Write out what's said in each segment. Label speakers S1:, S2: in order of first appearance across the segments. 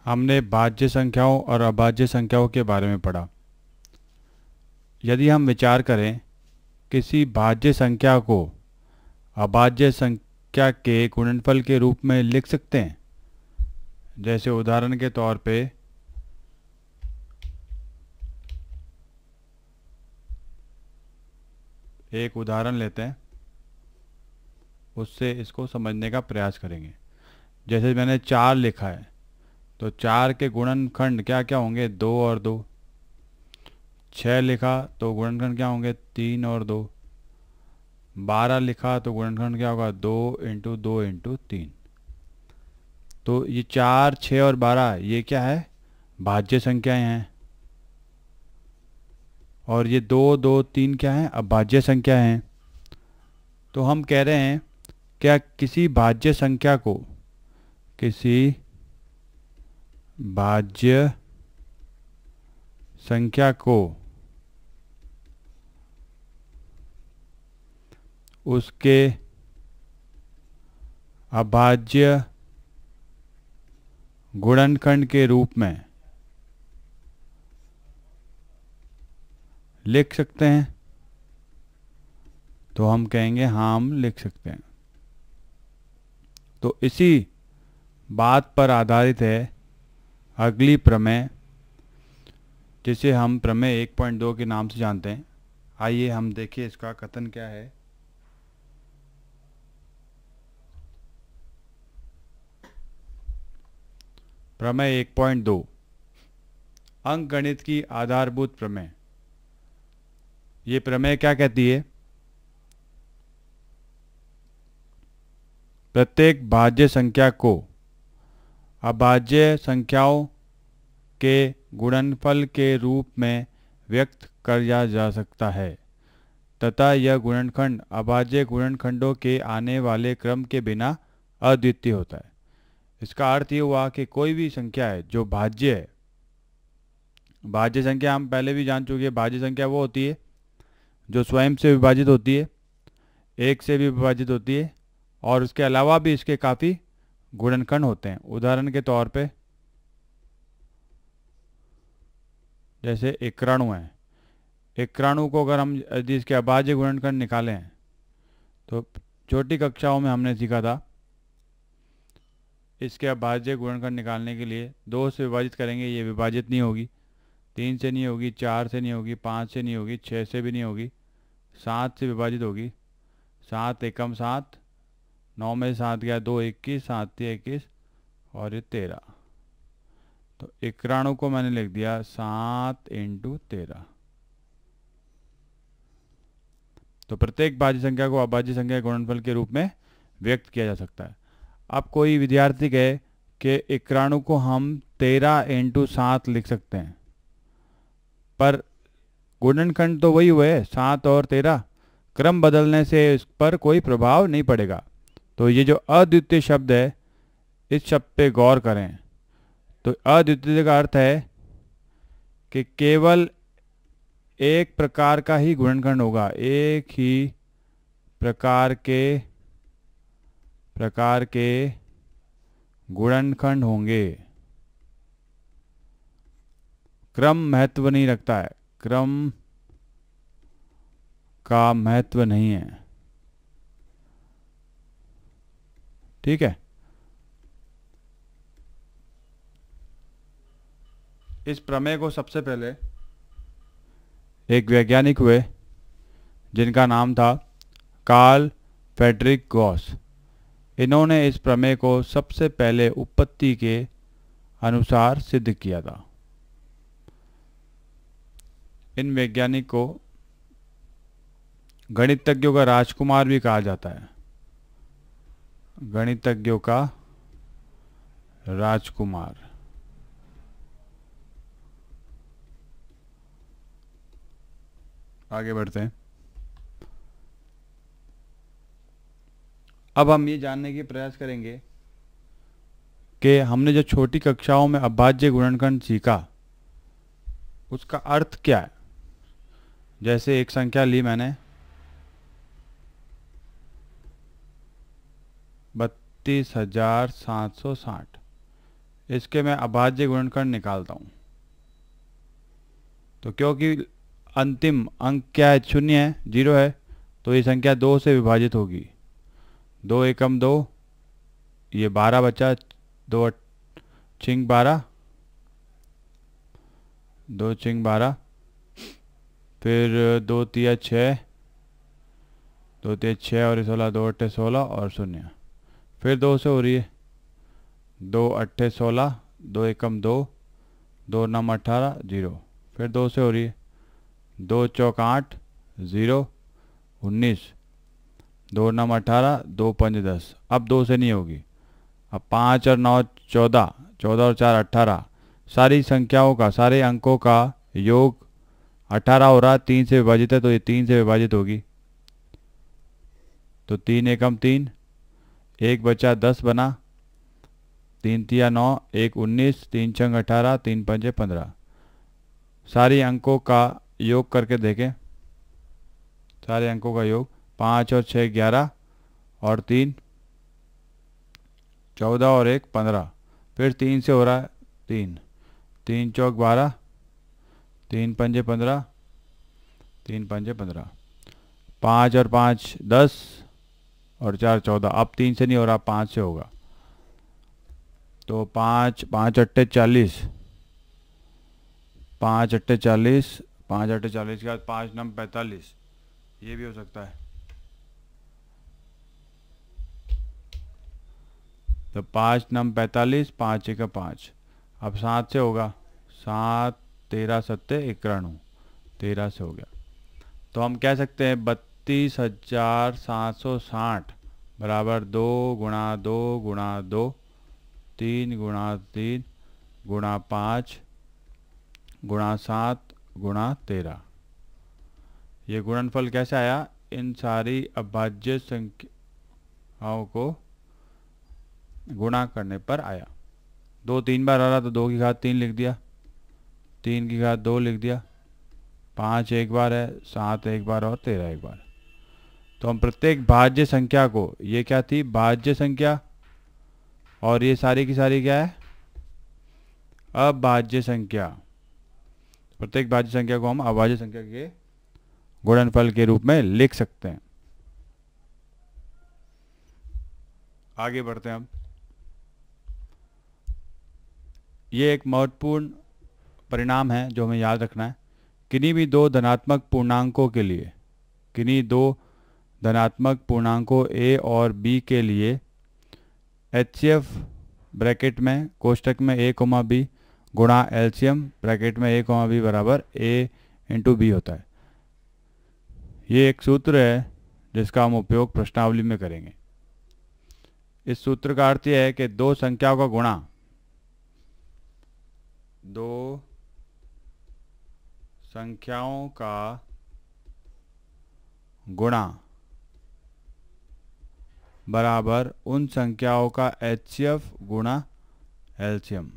S1: हमने भाज्य संख्याओं और अभाज्य संख्याओं के बारे में पढ़ा। यदि हम विचार करें किसी भाज्य संख्या को अभाज्य संख्या के गुणनफल के रूप में लिख सकते हैं। जैसे उदाहरण के तौर पे एक उदाहरण लेते हैं, उससे इसको समझने का प्रयास करेंगे। जैसे मैंने 4 लिखा है तो 4 के गुणनखंड क्या क्या होंगे, 2 और 2। 6 लिखा तो गुणनखंड क्या होंगे, 3 और 2। 12 लिखा तो गुणनखंड क्या होगा, 2 इंटू 2 इंटू 3। तो ये 4, 6 और 12 ये क्या है, भाज्य संख्याएं हैं। और ये 2, 2, 3 क्या है, अभाज्य संख्या हैं। तो हम कह रहे हैं क्या किसी भाज्य संख्या को उसके अभाज्य गुणनखंड के रूप में लिख सकते हैं। तो हम कहेंगे हाँ, हम लिख सकते हैं। तो इसी बात पर आधारित है अगली प्रमेय, जिसे हम प्रमेय 1.2 के नाम से जानते हैं। आइए हम देखिए इसका कथन क्या है। प्रमेय 1.2 अंकगणित की आधारभूत प्रमेय। ये प्रमेय क्या कहती है, प्रत्येक भाज्य संख्या को अभाज्य संख्याओं के गुणनफल के रूप में व्यक्त किया जा सकता है तथा यह गुणनखंड अभाज्य गुणनखंडों के आने वाले क्रम के बिना अद्वितीय होता है। इसका अर्थ ये हुआ कि कोई भी संख्या है जो भाज्य है, भाज्य संख्या हम पहले भी जान चुके हैं। भाज्य संख्या वो होती है जो स्वयं से विभाजित होती है, एक से भी विभाजित होती है, और उसके अलावा भी इसके काफ़ी गुणनखंड होते हैं। उदाहरण के तौर पे जैसे इक्याणु है। इक्याणु को अगर हम यदि इसके अभाज्य गुणनखंड निकालें तो छोटी कक्षाओं में हमने सीखा था, इसके अभाज्य गुणनखंड निकालने के लिए 2 से विभाजित करेंगे, ये विभाजित नहीं होगी। 3 से नहीं होगी, 4 से नहीं होगी, 5 से नहीं होगी, 6 से भी नहीं होगी, 7 से विभाजित होगी। 7 एकम 7, 9 में 7 गया 2, 21, 7 21 और ये 13। तो इक्याणु को मैंने लिख दिया 7 इंटू 13। तो प्रत्येक भाज्य संख्या को अभाज्य संख्या के गुणनफल के रूप में व्यक्त किया जा सकता है। अब कोई विद्यार्थी कहे कि इक्याणु को हम 13 इंटू 7 लिख सकते हैं, पर गुणनखंड तो वही हुए 7 और 13, क्रम बदलने से इस पर कोई प्रभाव नहीं पड़ेगा। तो ये जो अद्वितीय शब्द है, इस शब्द पे गौर करें। तो अद्वितीय का अर्थ है कि केवल एक प्रकार का ही गुणनखंड होगा, एक ही प्रकार के गुणनखंड होंगे। क्रम महत्व नहीं रखता है, क्रम का महत्व नहीं है। ठीक है। इस प्रमेय को सबसे पहले एक वैज्ञानिक हुए जिनका नाम था कार्ल फ्रेडरिक गॉस। इन्होंने इस प्रमेय को सबसे पहले उत्पत्ति के अनुसार सिद्ध किया था। इन वैज्ञानिक को गणितज्ञों का राजकुमार भी कहा जाता है। गणितज्ञों का राजकुमार। आगे बढ़ते हैं। अब हम ये जानने की प्रयास करेंगे कि हमने जो छोटी कक्षाओं में अभाज्य गुणनखंड सीखा उसका अर्थ क्या है। जैसे एक संख्या ली मैंने 32,760। इसके मैं अभाज्य गुणनखंड निकालता हूँ। तो क्योंकि अंतिम अंक क्या है, शून्य है, 0 है, तो ये संख्या 2 से विभाजित होगी। 2 एकम 2, ये 12 बचा, 2 छिंग 12, 2 छिंग 12, फिर 2 तिया 6, 2 तिया 6 और 16, 2 अट्ठे 16 और 0, फिर 2 से हो रही है, 2 अट्ठे 16, 2 एकम 2, 2 नम 18, 0, फिर 2 से हो रही है, 2 चौक 8, 0, 19, 2 नम 18, 2 पंज 10, अब 2 से नहीं होगी। अब 5 और 9 14, 14 और 4 18, सारी संख्याओं का, सारे अंकों का योग 18 हो रहा, 3 से विभाजित है, तो ये 3 से विभाजित होगी। तो 3 एकम 3, 1 बचा 10 बना, 3 तिया 9, 1 19, 3 छंग 18, 3 पंजे 15। सारे अंकों का योग करके देखें, सारे अंकों का योग 5 और 6 11 और 3 14 और 1 15, फिर 3 से हो रहा है, 3 3 चौक 12, 3 पंजे 15, 3 पंजे 15, 5 और 5 10 और 4 14, अब 3 से नहीं हो रहा, 5 से होगा। तो 5 5 अट्ठे 40, 5 अट्ठे 40, 5 अट्ठे 40 के बाद 5 नम 45, ये भी हो सकता है। तो 5 नम 45, 5 एक 5, अब 7 से होगा, 7 13 सत्ते 91, 13 से हो गया। तो हम कह सकते हैं 32,760 बराबर 2 गुणा 2 गुणा 2, 3 गुणा 3 गुणा 5 गुणा 7 गुणा 13। ये गुणनफल कैसे आया? इन सारी अभाज्य संख्याओं को गुणा करने पर आया। 2 3 बार आ रहा तो 2 की घात 3 लिख दिया, 3 की घात 2 लिख दिया, 5 एक बार है, 7 एक बार और 13 एक बार। तो हम प्रत्येक भाज्य संख्या को, ये क्या थी? भाज्य संख्या, और ये सारी की सारी क्या है? अभाज्य संख्या। प्रत्येक भाज्य संख्या को हम अभाज्य संख्या के गुणनफल के रूप में लिख सकते हैं। आगे बढ़ते हैं हम। ये एक महत्वपूर्ण परिणाम है जो हमें याद रखना है। किन्हीं भी दो धनात्मक पूर्णांकों के लिए, किन्हीं दो धनात्मक पूर्णांकों a और b के लिए HCF ब्रैकेट में कोष्टक में a, b गुणा LCM ब्रैकेट में a, b बराबर a इंटू b होता है। ये एक सूत्र है जिसका हम उपयोग प्रश्नावली में करेंगे। इस सूत्र का अर्थ यह है कि दो संख्याओं का गुणा, दो संख्याओं का गुणा बराबर उन संख्याओं का HCF गुणा LCM।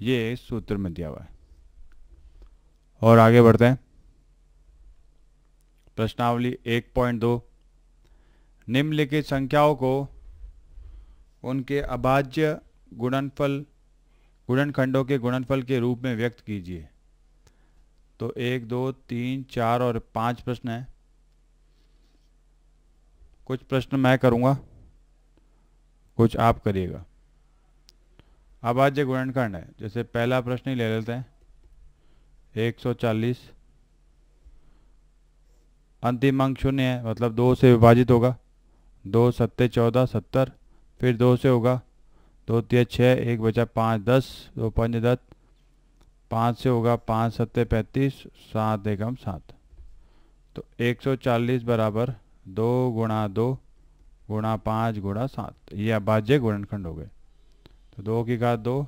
S1: ये सूत्र में दिया हुआ है। और आगे बढ़ते हैं। प्रश्नावली 1.2, निम्नलिखित संख्याओं को उनके अभाज्य गुणनखंडों के गुणनफल के रूप में व्यक्त कीजिए। तो 1 2 3 4 और 5 प्रश्न हैं। कुछ प्रश्न मैं करूंगा, कुछ आप करिएगा। अभाज्य गुणनखंड है, जैसे पहला प्रश्न ही ले लेते हैं। 140, अंतिम अंक 0 है, मतलब 2 से विभाजित होगा। 2 सत्ते 14 70, फिर 2 से होगा, 2 तिया 6, 1 बचा 5 10, 2 पंज 10, 5 से होगा, 5 सत्ते 35, 7 एकम 7। तो 140 बराबर 2 गुणा 2 गुणा 5 गुणा 7, ये अभाज्य गुणनखंड हो गए। तो 2 की घात 2,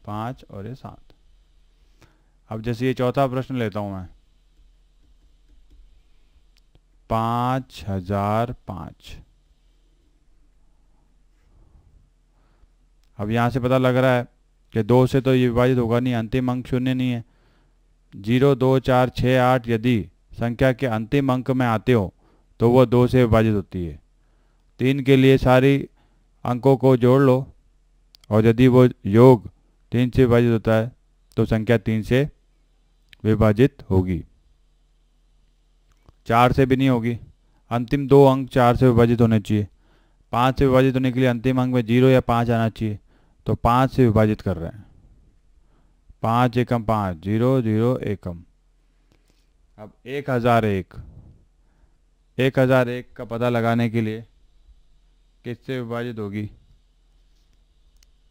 S1: 5 और ये 7। अब जैसे ये चौथा प्रश्न लेता हूं मैं, 5005। अब यहाँ से पता लग रहा है कि 2 से तो ये विभाजित होगा नहीं, अंतिम अंक 0 नहीं है। 0 2 4 6 8 यदि संख्या के अंतिम अंक में आते हो तो वो 2 से विभाजित होती है। 3 के लिए सारी अंकों को जोड़ लो और यदि वो योग 3 से विभाजित होता है तो संख्या 3 से विभाजित होगी। 4 से भी नहीं होगी। अंतिम 2 अंक 4 से विभाजित होने चाहिए। 5 से विभाजित होने के लिए अंतिम अंक में 0 या 5 आना चाहिए, तो 5 से विभाजित कर रहे हैं। 5 एकम 5, 0 0 एकम। अब 1001 का पता लगाने के लिए किससे विभाजित होगी?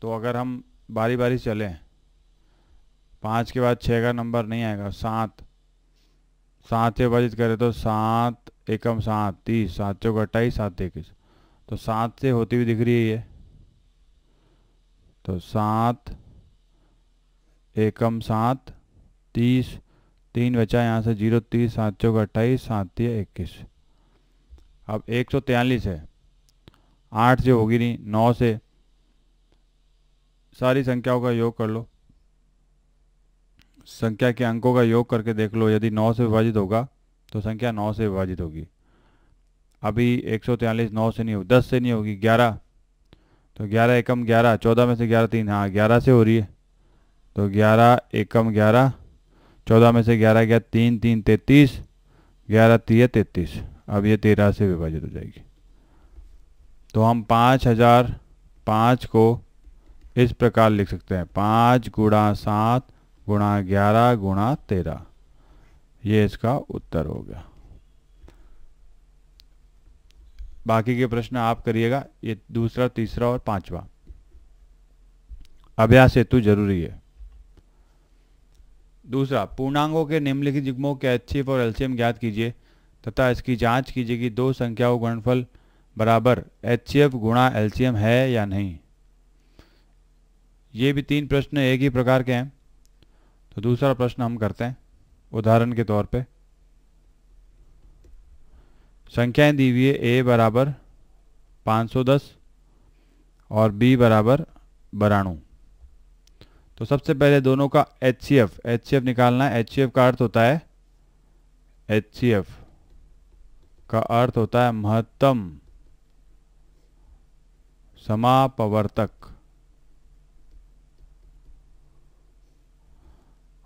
S1: तो अगर हम बारी बारी चलें, 5 के बाद 6 का नंबर नहीं आएगा, 7 से विभाजित करें तो 7 एकम 7, 30, 7 चौक 28, 7 21, तो 7 से होती हुई दिख रही है ये, तो 7 एकम 7, 30, 3 बचा यहाँ से 0, 30, 7 चौक 28, 7 21। अब 143 है, 8 से होगी नहीं, 9 से। सारी संख्याओं का योग कर लो, संख्या के अंकों का योग करके देख लो, यदि 9 से विभाजित होगा तो संख्या 9 से विभाजित होगी। अभी 143 9 से नहीं होगी, 10 से नहीं होगी, 11, तो 11 एकम 11, 14 में से 11 3, हाँ 11 से हो रही है, तो 11 एकम 11, 14 में से 11 गया 3 3 33, 11 3 33। अब ये 13 से विभाजित हो जाएगी। तो हम 5005 को इस प्रकार लिख सकते हैं, 5 गुणा 7 गुणा 11 गुणा 13। ये इसका उत्तर हो गया। बाकी के प्रश्न आप करिएगा, ये दूसरा, तीसरा और पांचवा अभ्यास हेतु जरूरी है। दूसरा, पूर्णांकों के निम्नलिखित युग्मों के एचसीएफ और एलसीएम ज्ञात कीजिए तथा इसकी जांच कीजिए कि दो संख्याओं का गुणनफल बराबर एचसीएफ गुणा एलसीएम है या नहीं। ये भी 3 प्रश्न एक ही प्रकार के हैं। तो दूसरा प्रश्न हम करते हैं उदाहरण के तौर पे। संख्याएं दी हुई है, ए बराबर 510 और बी बराबर 92। तो सबसे पहले दोनों का एचसीएफ निकालना है। एचसीएफ का अर्थ होता है, एचसीएफ का अर्थ होता है महत्तम समापवर्तक,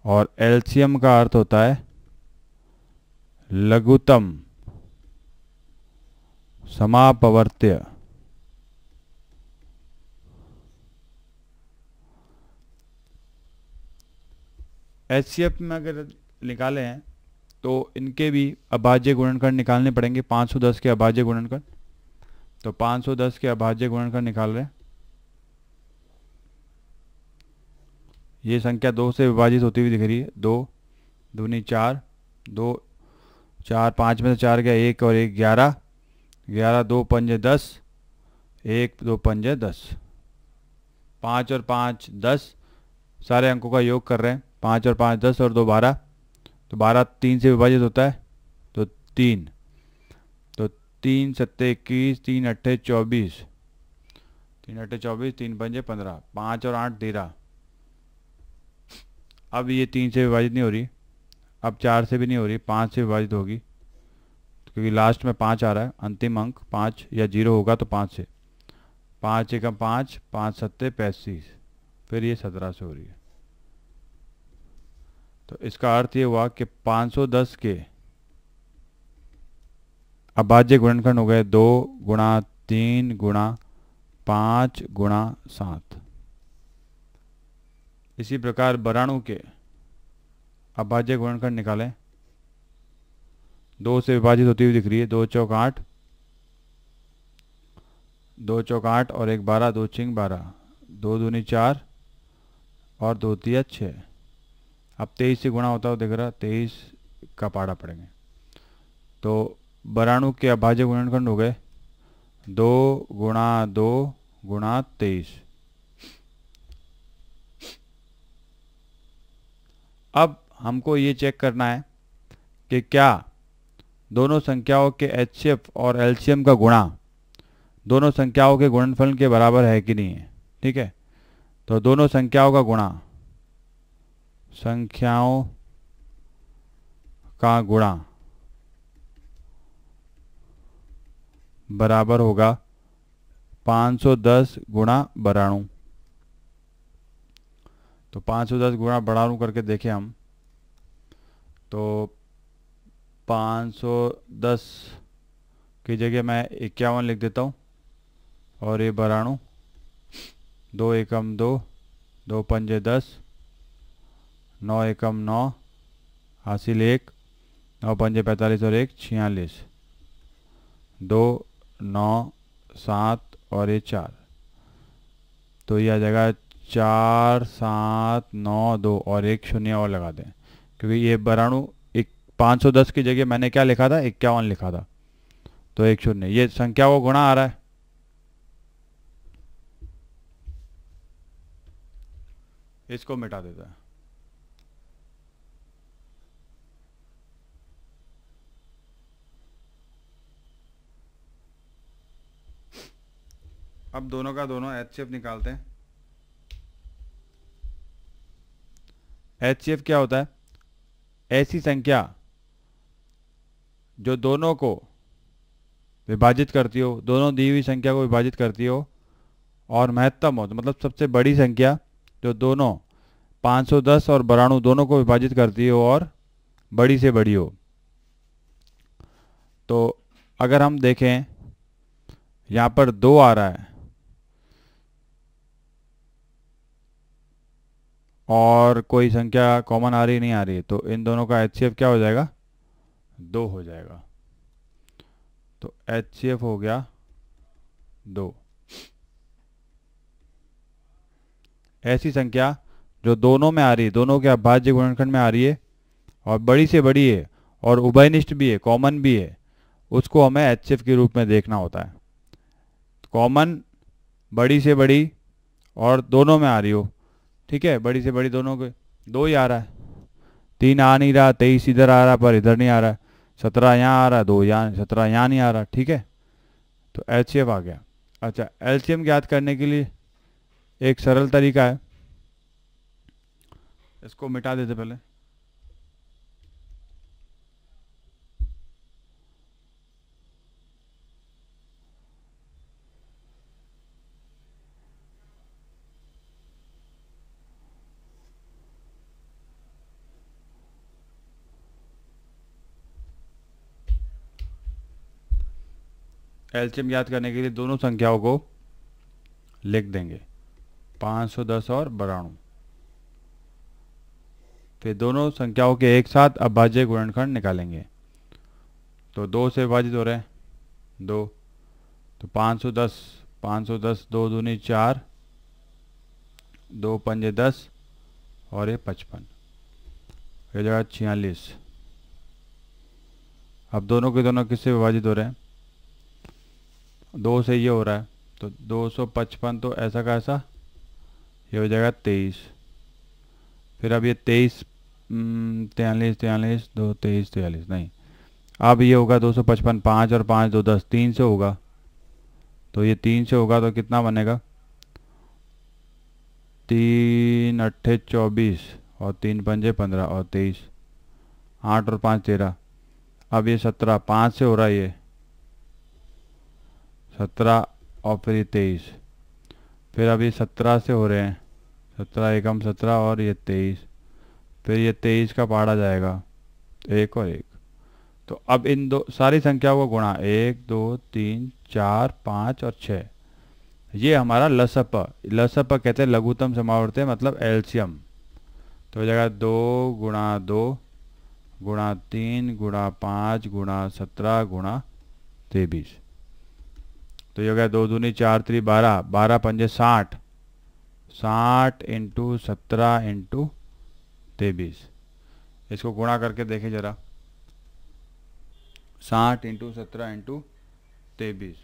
S1: और एलसीएम का अर्थ होता है लघुत्तम समापवर्त्य। एचसीएफ में अगर निकाले हैं तो इनके भी अभाज्य गुणनखंड निकालने पड़ेंगे। 510 के अभाज्य गुणनखंड, तो 510 के अभाज्य गुणनखंड निकाल रहे हैं। ये संख्या 2 से विभाजित होती हुई दिख रही है, 2 दूनी 4, 2 4 5 में से 4 गया 1 और 1 11, 11 2 पंजे 10, 1 2 पंजे 10, 5 और 5 10। सारे अंकों का योग कर रहे हैं, 5 और 5 10 और 2 12, तो 12 3 से विभाजित होता है, तो 3, तो 3 7 21, 3 8 24, 3 8 24, 3 पंजे 15, 5 और 8 13। अब ये 3 से विभाजित नहीं हो रही, अब 4 से भी नहीं हो रही, 5 से विभाजित होगी, क्योंकि लास्ट में 5 आ रहा है। अंतिम अंक 5 या 0 होगा तो 5 से, 5 एकम 5, 5 7 35, फिर ये 17 से हो रही है। तो इसका अर्थ ये हुआ कि 510 के अभाज्य गुणनखंड हो गए 2 गुणा 3 गुणा 5 गुणा 7। इसी प्रकार 92 के अभाज्य गुणनखंड निकालें। 2 से विभाजित होती हुई दिख रही है, 2 चौक 8, 2 चौक 8 और 1 12, 2 छिंग 12, 2 दूनी 4 और 2 तिया 6। अब 23 से गुणा होता हुआ दिख रहा, 23 का पाड़ा पड़ेंगे। तो 92 के अभाज्य गुणनखंड हो गए 2 गुणा 2 गुणा 23। अब हमको ये चेक करना है कि क्या दोनों संख्याओं के एचसीएफ और एलसीएम का गुणा दोनों संख्याओं के गुणनफल के बराबर है कि नहीं है। ठीक है, तो दोनों संख्याओं का गुणा, संख्याओं का गुणा बराबर होगा 510 गुणा 92। तो 510 गुणा बढ़ाऊँ करके देखें हम, तो 510 की जगह मैं 51 लिख देता हूँ, और ये बढ़ाऊँ, 2 एकम 2, 2 पंजे 10, 9 एकम 9, हासिल 1, 9 पंजे 45 और 1 46, 2 9 7 और ये 4, तो ये आ जाएगा 4 7 9 2 और 1 शून्य और लगा दें, क्योंकि ये बढ़ाणु 510 की जगह मैंने क्या लिखा था, 51 लिखा था, तो 1 शून्य, ये संख्या को गुणा आ रहा है। इसको मिटा देता है। अब दोनों का दोनों HCF निकालते हैं। HCF क्या होता है? ऐसी संख्या जो दोनों को विभाजित करती हो, दोनों दी हुई संख्या को विभाजित करती हो और महत्तम हो, तो मतलब सबसे बड़ी संख्या जो दोनों 510 और 92 दोनों को विभाजित करती हो और बड़ी से बड़ी हो। तो अगर हम देखें यहाँ पर 2 आ रहा है और कोई संख्या कॉमन आ रही नहीं आ रही है, तो इन दोनों का HCF क्या हो जाएगा? 2 हो जाएगा। तो HCF हो गया 2। ऐसी संख्या जो दोनों में आ रही है, दोनों के अभाज्य गुणनखंड में आ रही है और बड़ी से बड़ी है और उभयनिष्ठ भी है, कॉमन भी है, उसको हमें HCF के रूप में देखना होता है। कॉमन बड़ी से बड़ी और दोनों में आ रही हो, ठीक है, बड़ी से बड़ी दोनों के 2 ही आ रहा है, 3 आ नहीं रहा, 23 इधर आ रहा पर इधर नहीं आ रहा, 17 यहाँ आ रहा, 2 यहाँ, 17 यहाँ नहीं आ रहा, ठीक है, तो HCF आ गया। अच्छा, LCM ज्ञात करने के लिए एक सरल तरीका है, इसको मिटा देते पहले। एलसीएम ज्ञात करने के लिए दोनों संख्याओं को लिख देंगे, 510 और 92, फिर दोनों संख्याओं के एक साथ अभाज्य गुणनखंड निकालेंगे। तो 2 से विभाजित हो रहे हैं 2, तो 510 2 दूनी 4, 2 पंजे 10 और ये 55, ये जगह 46। अब दोनों के दोनों किससे विभाजित हो रहे हैं? 2 से ये हो रहा है, तो 255, तो ऐसा का ऐसा ये हो जाएगा 23। फिर अब ये 23 43 2 23 43 नहीं, अब ये होगा 255, 5 और 5 2 10, 3 से होगा, तो ये 3 से होगा तो कितना बनेगा? 3 अट्ठे 24 और 3 पंजे 15 और 23, 8 और 5 13, अब ये 17, 5 से हो रहा है ये 17 और फिर ये 23, फिर अब ये 17 से हो रहे हैं, 17 एकम 17 और ये 23, फिर ये 23 का पहाड़ा जाएगा 1 और 1। तो अब इन दो सारी संख्याओं को गुणा, 1 2 3 4 5 और 6, ये हमारा लसप कहते हैं लघुत्तम समावर्ती, मतलब एलसीएम। तो हो जाएगा 2 गुणा 2 गुणा 3 गुणा 5 गुणा 17 गुणा 23, तो ये हो गया 2 दूनी 4 3 12, 12 पंजे 60, 60 इंटू 17 इंटू 23, इसको गुणा करके देखें जरा, 60 इंटू 17 इंटू 23,